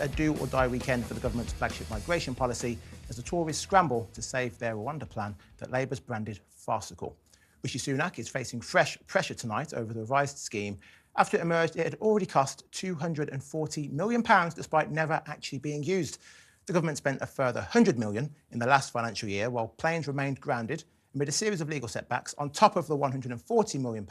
a do-or-die weekend for the government's flagship migration policy as the Tories scramble to save their Rwanda plan that Labour's branded farcical. Rishi Sunak is facing fresh pressure tonight over the revised scheme after it emerged it had already cost £240 million despite never actually being used. The government spent a further £100 million in the last financial year while planes remained grounded amid a series of legal setbacks on top of the £140 million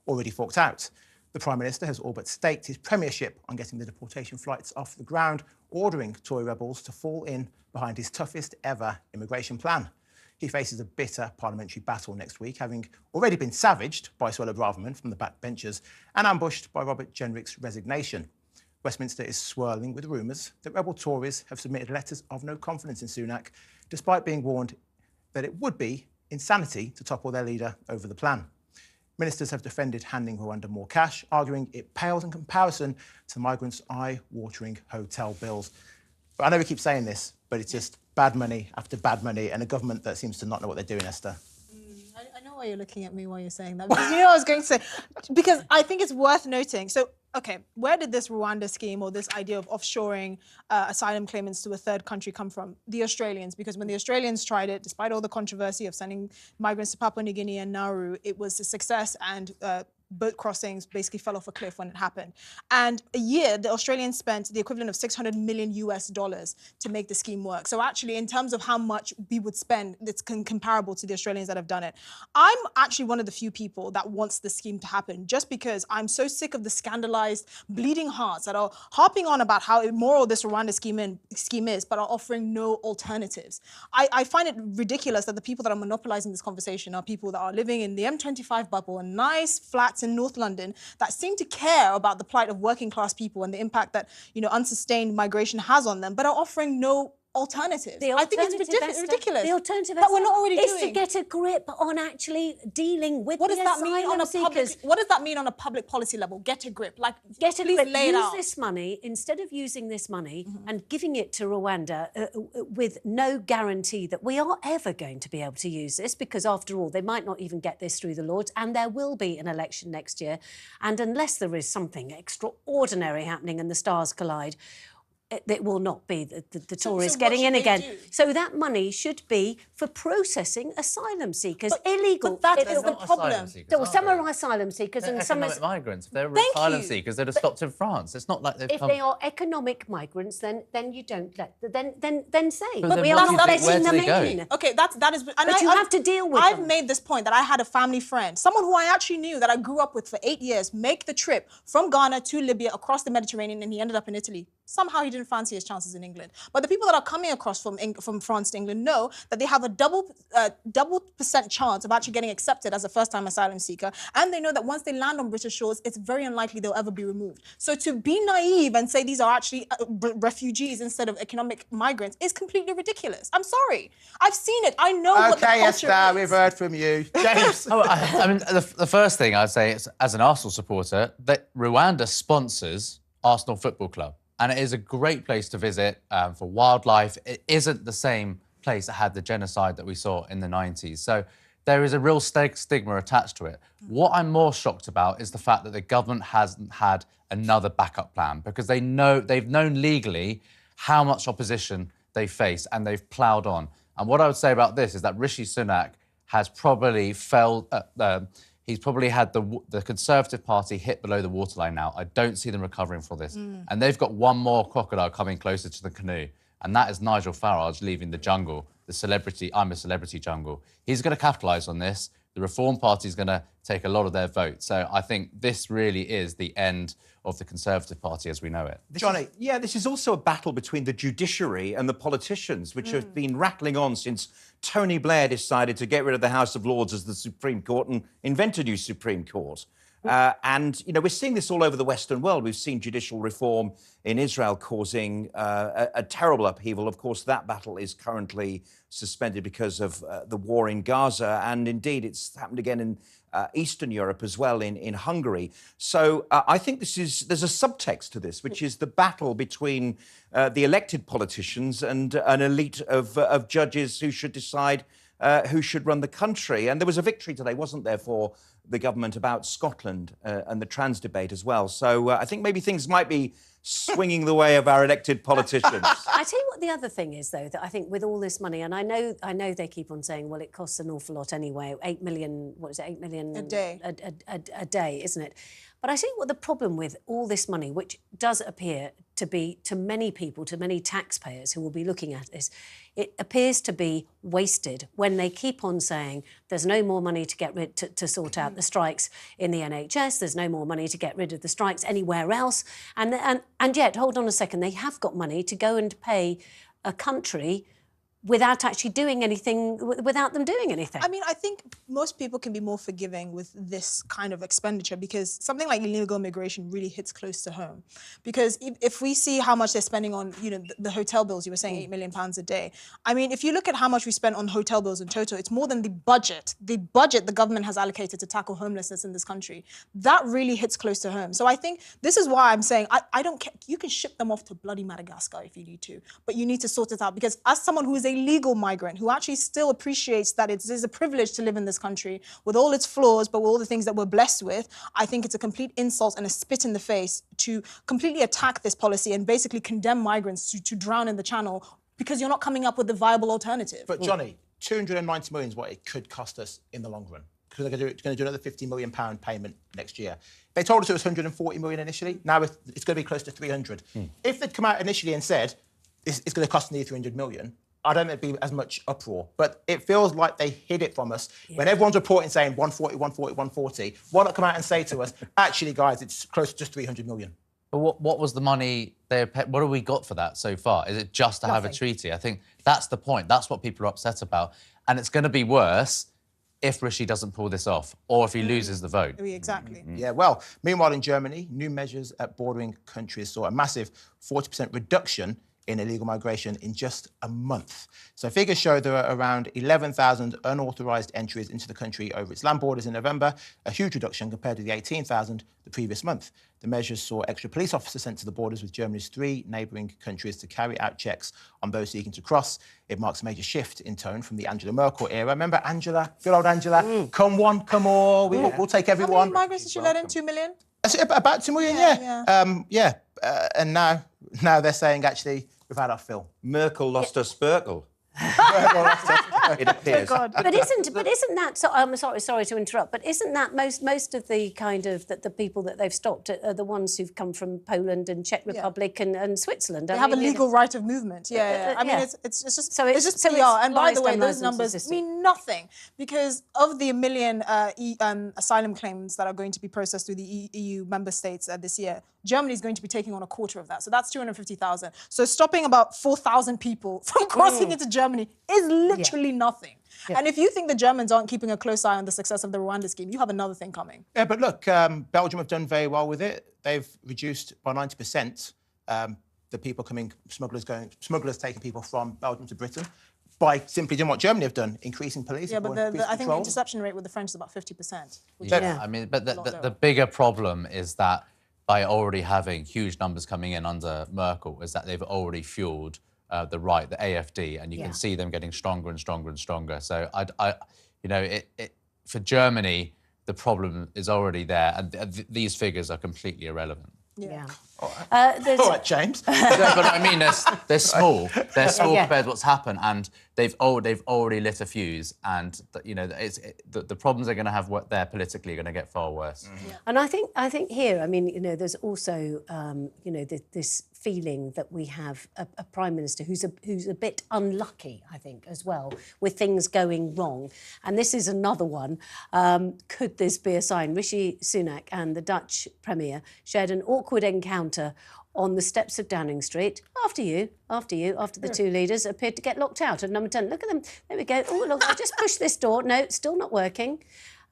already forked out. The Prime Minister has all but staked his premiership on getting the deportation flights off the ground, ordering Tory rebels to fall in behind his toughest ever immigration plan. He faces a bitter parliamentary battle next week, having already been savaged by Suella Braverman from the backbenchers and ambushed by Robert Jenrick's resignation. Westminster is swirling with rumours that rebel Tories have submitted letters of no confidence in Sunak, despite being warned that it would be insanity to topple their leader over the plan. Ministers have defended handing Rwanda more cash, arguing it pales in comparison to migrants' eye-watering hotel bills. But I know we keep saying this, but it's just bad money after bad money and a government that seems to not know what they're doing, Esther. I know why you're looking at me while you're saying that. Because you know what I was going to say. Because I think it's worth noting. So, OK, where did this Rwanda scheme or this idea of offshoring asylum claimants to a third country come from? The Australians. Because when the Australians tried it, despite all the controversy of sending migrants to Papua New Guinea and Nauru, it was a success and boat crossings basically fell off a cliff when it happened. And a year, the Australians spent the equivalent of $600 million to make the scheme work. So actually, in terms of how much we would spend, it's comparable to the Australians that have done it. I'm actually one of the few people that wants the scheme to happen, just because I'm so sick of the scandalized, bleeding hearts that are harping on about how immoral this Rwanda scheme is, but are offering no alternatives. I find it ridiculous that the people that are monopolizing this conversation are people that are living in the M25 bubble and nice flats in North London that seem to care about the plight of working class people and the impact that, you know, unsustained migration has on them, but are offering no alternatives. I think it's ridiculous. The alternative that we're not already is doing. To get a grip on actually dealing with what does the that mean on a seekers. What does that mean on a public policy level? Get a grip. Like, get a grip. Lay it use out. this money instead of using this money and giving it to Rwanda with no guarantee that we are ever going to be able to use this, because after all, they might not even get this through the Lords, and there will be an election next year. And unless there is something extraordinary happening and the stars collide, it will not be the Tories getting in again. So that money should be for processing asylum seekers. Illegal. But that is the problem. Some are asylum seekers they're and some economic migrants. If they're Thank asylum you. seekers, they'd have stopped in France. It's not like they've if come... they are economic migrants, then you don't let then say. But we then are what not do you think- letting them where do they in. Okay, that is. But you have to deal with I've them. made this point that I had a family friend, someone who I actually knew that I grew up with for 8 years, make the trip from Ghana to Libya across the Mediterranean, and he ended up in Italy. Somehow he didn't fancy his chances in England. But the people that are coming across from France to England know that they have a double percent chance of actually getting accepted as a first-time asylum seeker, and they know that once they land on British shores, it's very unlikely they'll ever be removed. So to be naive and say these are actually refugees instead of economic migrants is completely ridiculous. I'm sorry. I've seen it. I know what the culture is. Okay, Esther, we've heard from you. James. I mean, the first thing I'd say is, as an Arsenal supporter, that Rwanda sponsors Arsenal Football Club. And it is a great place to visit for wildlife. It isn't the same place that had the genocide that we saw in the 90s. So there is a real stigma attached to it. What I'm more shocked about is the fact that the government hasn't had another backup plan, because they've known legally how much opposition they face, and they've ploughed on. And what I would say about this is that Rishi Sunak has probably he's probably had the Conservative Party hit below the waterline now. I don't see them recovering from this. And they've got one more crocodile coming closer to the canoe, and that is Nigel Farage leaving the jungle, the celebrity, I'm a celebrity jungle. He's going to capitalise on this. The Reform Party is going to take a lot of their votes. So I think this really is the end of the Conservative Party as we know it. Jonny. This is also a battle between the judiciary and the politicians, which have been rattling on since Tony Blair decided to get rid of the House of Lords as the Supreme Court and invent a new Supreme Court. And, you know, we're seeing this all over the Western world. We've seen judicial reform in Israel causing a terrible upheaval. Of course, that battle is currently suspended because of the war in Gaza. And indeed, it's happened again in Eastern Europe as well, in Hungary. So I think there's a subtext to this, which is the battle between the elected politicians and an elite of judges who should decide who should run the country. And there was a victory today, wasn't there, for the government about Scotland and the trans debate as well. So I think maybe things might be swinging the way of our elected politicians. I tell you what the other thing is, though, that I think with all this money, and I know they keep on saying, well, it costs an awful lot anyway, 8 million, what is it, 8 million? A day. A day, isn't it? But I think what the problem with all this money, which does appear to be, to many people, to many taxpayers who will be looking at this, it appears to be wasted when they keep on saying there's no more money to get rid to sort out the strikes in the NHS, there's no more money to get rid of the strikes anywhere else, and yet, hold on a second, they have got money to go and pay a country without actually doing anything, without them doing anything. I mean, I think most people can be more forgiving with this kind of expenditure because something like illegal immigration really hits close to home. Because if we see how much they're spending on, you know, the hotel bills, you were saying £8 million a day. I mean, if you look at how much we spent on hotel bills in total, it's more than the budget the government has allocated to tackle homelessness in this country. That really hits close to home. So I think this is why I'm saying, I don't care. You can ship them off to bloody Madagascar if you need to, but you need to sort it out because as someone who is a legal migrant who actually still appreciates that it is a privilege to live in this country with all its flaws, but with all the things that we're blessed with, I think it's a complete insult and a spit in the face to completely attack this policy and basically condemn migrants to drown in the channel because you're not coming up with a viable alternative. But Jonny, 290 million is what it could cost us in the long run because they're going to do another £50 million payment next year. They told us it was 140 million initially. Now it's going to be close to 300. If they'd come out initially and said it's going to cost nearly 300 million, I don't think it'd be as much uproar. But it feels like they hid it from us. Yeah. When everyone's reporting saying 140, 140, 140, why not come out and say to us, actually, guys, it's close to just 300 million? But what was the money they paid? What have we got for that so far? Is it just to have a treaty? I think that's the point. That's what people are upset about. And it's going to be worse if Rishi doesn't pull this off or if he loses the vote. Exactly. Yeah, well, meanwhile, in Germany, new measures at bordering countries saw a massive 40% reduction in illegal migration in just a month. So figures show there are around 11,000 unauthorised entries into the country over its land borders in November, a huge reduction compared to the 18,000 the previous month. The measures saw extra police officers sent to the borders with Germany's 3 neighbouring countries to carry out checks on those seeking to cross. It marks a major shift in tone from the Angela Merkel era. Remember Angela? Good old Angela. Come one, come all. We'll take everyone. How many migrants did she let in? 2 million? About 2 million, yeah. And now they're saying, actually, we've had our fill. Merkel lost her Spurkle. It appears. God. But isn't that? So, I'm sorry to interrupt. But isn't that most of the kind of the people that they've stopped are the ones who've come from Poland and Czech Republic and Switzerland? They have a legal right of movement. I mean, it's just so it's just PR. And by the way, those numbers mean nothing because of the 1 million asylum claims that are going to be processed through the EU member states this year. Germany is going to be taking on a quarter of that. So that's 250,000. So stopping about 4,000 people from crossing into Germany is literally nothing. Yeah. And if you think the Germans aren't keeping a close eye on the success of the Rwanda scheme, you have another thing coming. Yeah, but look, Belgium have done very well with it. They've reduced by 90% the people smugglers taking people from Belgium to Britain by simply doing what Germany have done, increasing police. Yeah, but I think the interception rate with the French is about 50%. I mean, but the bigger problem is that by already having huge numbers coming in under Merkel, is that they've already fueled the right, the AfD, and you can see them getting stronger and stronger and stronger. So, for Germany, the problem is already there, and these figures are completely irrelevant. Yeah. All right, James. Yeah, but I mean, they're small. They're small compared to what's happened, and they've already lit a fuse. And the problems they're going to have there politically are going to get far worse. Yeah. And I think here, I mean, there's also this feeling that we have a prime minister who's a bit unlucky, I think, as well, with things going wrong. And this is another one. Could this be a sign? Rishi Sunak and the Dutch Premier shared an awkward encounter on the steps of Downing Street after the two leaders appeared to get locked out of number 10. Look at them. There we go. Oh, look, I just pushed this door. No, it's still not working.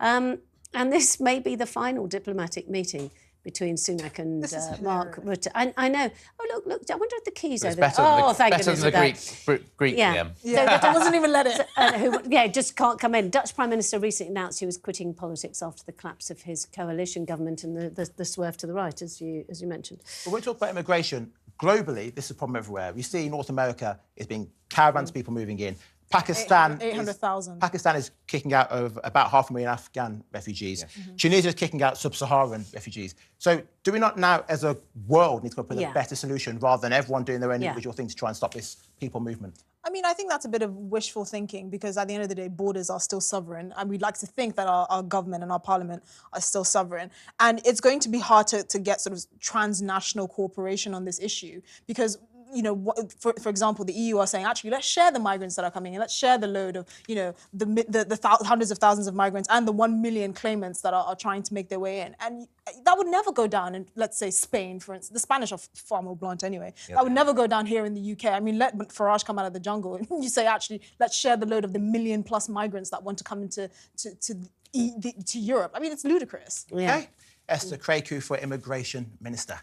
And this may be the final diplomatic meeting between Sunak and Mark Rutte. I know. Oh, look, I wonder if the key's over there. Thank goodness for that. Better than the Greek PM. Yeah, I wasn't even let it. Just can't come in. Dutch Prime Minister recently announced he was quitting politics after the collapse of his coalition government and the swerve to the right, as you mentioned. But when we talk about immigration, globally, this is a problem everywhere. We see North America is being caravans of people moving in. Pakistan 800,000. Pakistan is kicking out over about 500,000 Afghan refugees. Tunisia is kicking out sub-Saharan refugees. So do we not now, as a world, need to come up with a better solution rather than everyone doing their own individual things to try and stop this people movement? I mean, I think that's a bit of wishful thinking because at the end of the day, borders are still sovereign. And we'd like to think that our government and our parliament are still sovereign. And it's going to be hard to get sort of transnational cooperation on this issue because, you know, for example, the EU are saying, actually, let's share the migrants that are coming in. Let's share the load of, you know, the hundreds of thousands of migrants and the 1 million claimants that are trying to make their way in. And that would never go down in, let's say, Spain, for instance. The Spanish are far more blunt anyway. That would never go down here in the UK. I mean, let Farage come out of the jungle and you say, actually, let's share the load of the 1 million+ migrants that want to come into to Europe. I mean, it's ludicrous. Okay. Esther Krakue for Immigration Minister.